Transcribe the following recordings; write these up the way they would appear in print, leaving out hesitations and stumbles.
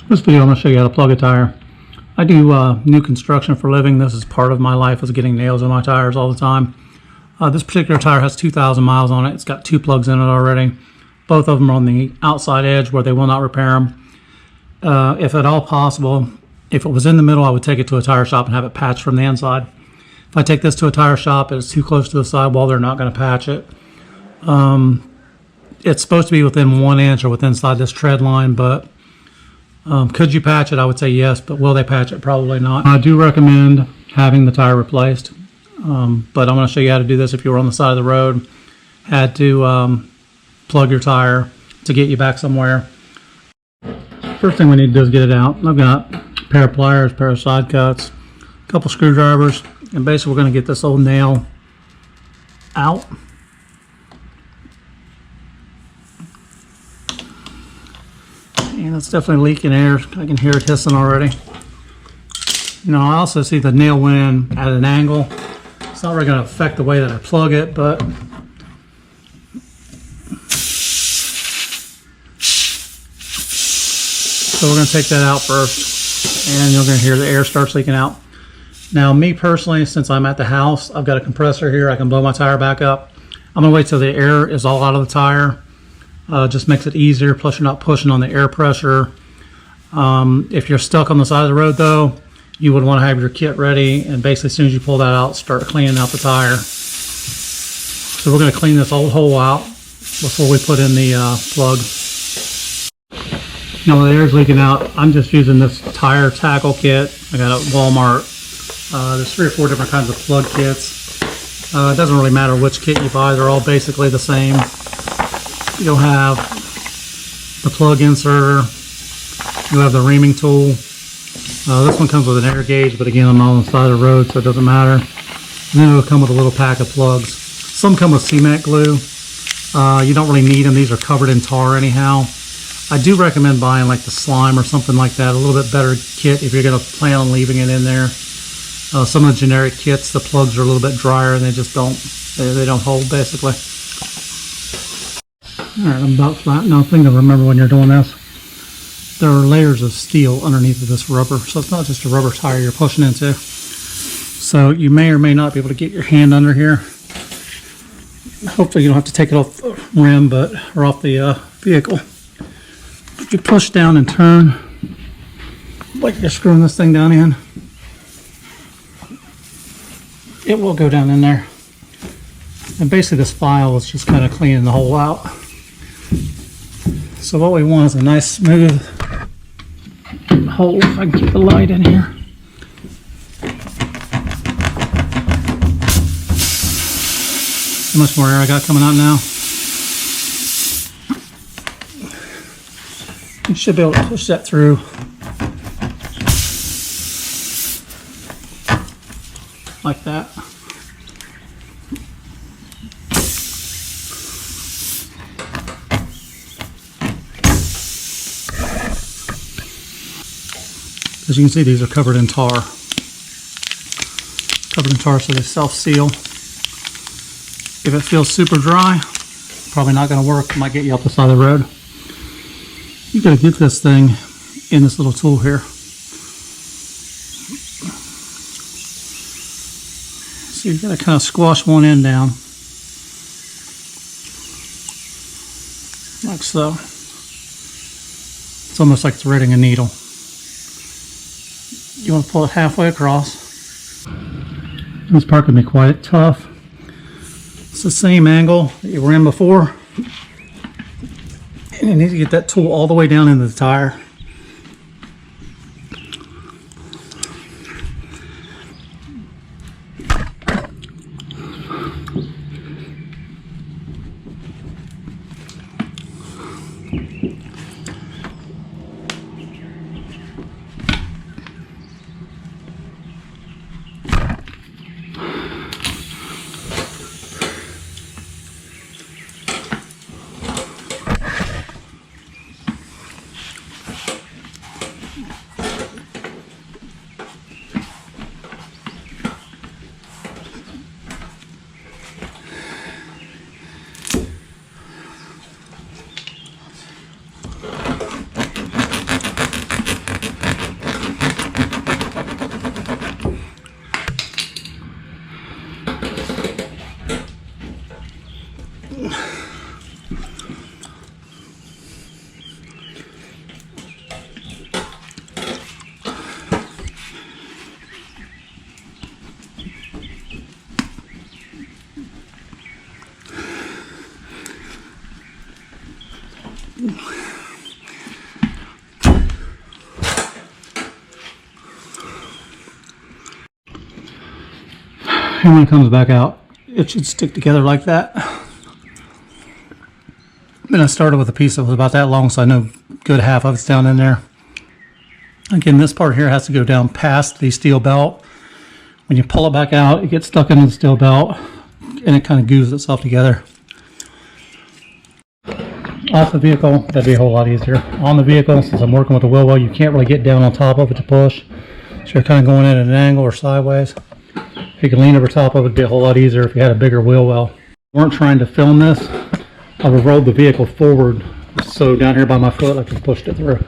This video I'm going to show you how to plug a tire. I do new construction for a living. This is part of my life, is getting nails in my tires all the time. This particular tire has 2,000 miles on it. It's got 2 plugs in it already. Both of them are on the outside edge where they will not repair them. If at all possible, if it was in the middle, I would take it to a tire shop and have it patched from the inside. If I take this to a tire shop and it's too close to the sidewall, they're not going to patch it. It's supposed to be within 1 inch or within inside this tread line, but could you patch it? I would say yes, but will they patch it? Probably not. I do recommend having the tire replaced, but I'm going to show you how to do this if you were on the side of the road, had to plug your tire to get you back somewhere. First thing we need to do is get it out. I've got a pair of pliers, a pair of side cuts, a couple screwdrivers, and basically we're going to get this old nail out. And it's definitely leaking air. I can hear it hissing already. Now I also see the nail went in at an angle. It's not really going to affect the way that I plug it, but so we're going to take that out first, and you're going to hear the air starts leaking out. Now me personally, since I'm at the house, I've got a compressor here. I can blow my tire back up. I'm going to wait till the air is all out of the tire. Just makes it easier, plus you're not pushing on the air pressure. If you're stuck on the side of the road though, you would want to have your kit ready, and basically as soon as you pull that out, start cleaning out the tire. So we're going to clean this old hole out before we put in the plug. Now the air is leaking out, I'm just using this tire tackle kit. I got it at Walmart. There's 3 or 4 different kinds of plug kits. It doesn't really matter which kit you buy, they're all basically the same. You'll have the plug inserter, you'll have the reaming tool. This one comes with an air gauge, but again I'm not on the side of the road, so it doesn't matter. And then it'll come with a little pack of plugs. Some come with cement glue. You don't really need them, these are covered in tar anyhow. I do recommend buying like the slime or something like that, a little bit better kit if you're going to plan on leaving it in there. Some of the generic kits, the plugs are a little bit drier and they just don't, they don't hold basically. Alright, I'm about flat. Now, thing to remember when you're doing this, there are layers of steel underneath of this rubber, so it's not just a rubber tire you're pushing into. So you may or may not be able to get your hand under here. Hopefully you don't have to take it off the rim, or off the vehicle. If you push down and turn, like you're screwing this thing down in, it will go down in there. And basically this file is just kind of cleaning the hole out. So what we want is a nice smooth hole. If I can keep the light in here. How much more air I got coming out now? You should be able to push that through. Like that. As you can see, these are covered in tar. Covered in tar so they self-seal. If it feels super dry, probably not going to work. Might get you up the side of the road. You got to get this thing in this little tool here. So you got to kind of squash one end down. Like so. It's almost like threading a needle. You want to pull it halfway across. This part can be quite tough. It's the same angle that you were in before. And you need to get that tool all the way down into the tire. And when it comes back out, it should stick together like that. And I started with a piece that was about that long, so I know good half of it's down in there. Again, this part here has to go down past the steel belt. When you pull it back out, it gets stuck into the steel belt, and it kind of goos itself together. Off the vehicle, that'd be a whole lot easier. On the vehicle, since I'm working with the wheel well, you can't really get down on top of it to push. So you're kind of going in at an angle or sideways. If you can lean over top of it, it'd be a whole lot easier if you had a bigger wheel well. We weren't trying to film this. I would have rolled the vehicle forward, so down here by my foot I could pushed it through.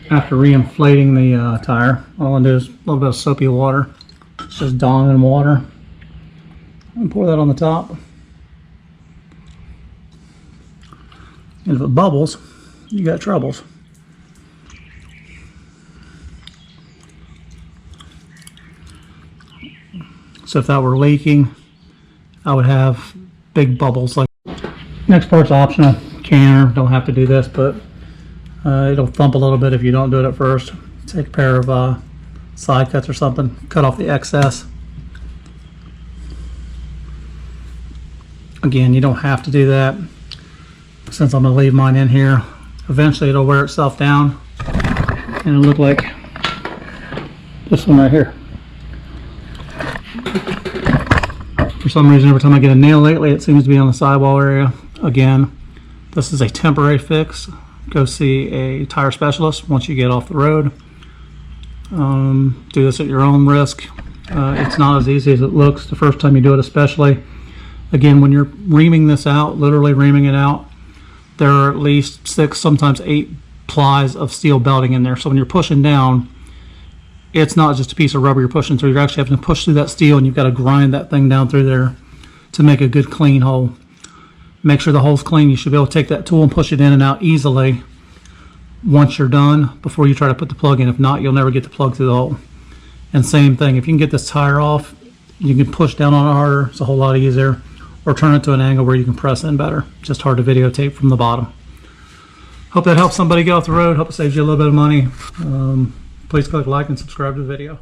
After re-inflating the tire, all I do is a little bit of soapy water. It's just Dawn and water. And pour that on the top. And if it bubbles, you got troubles. So if that were leaking, I would have big bubbles. Like next part's optional. Canner, don't have to do this, but it'll thump a little bit if you don't do it at first. Take a pair of side cuts or something, cut off the excess. Again, you don't have to do that. Since I'm going to leave mine in here, eventually it'll wear itself down and it'll look like this one right here. For some reason, every time I get a nail lately, it seems to be on the sidewall area. Again, this is a temporary fix. Go see a tire specialist once you get off the road. Do this at your own risk. It's not as easy as it looks the first time you do it, especially. Again, when you're reaming this out, literally reaming it out, there are at least 6, sometimes 8 plies of steel belting in there. So when you're pushing down, it's not just a piece of rubber you're pushing through. You're actually having to push through that steel, and you've got to grind that thing down through there to make a good clean hole. Make sure the hole's clean. You should be able to take that tool and push it in and out easily once you're done before you try to put the plug in. If not, you'll never get the plug through the hole. And same thing, if you can get this tire off, you can push down on it harder. It's a whole lot easier. Or turn it to an angle where you can press in better. Just hard to videotape from the bottom. Hope that helps somebody get off the road. Hope it saves you a little bit of money. Please click like and subscribe to the video.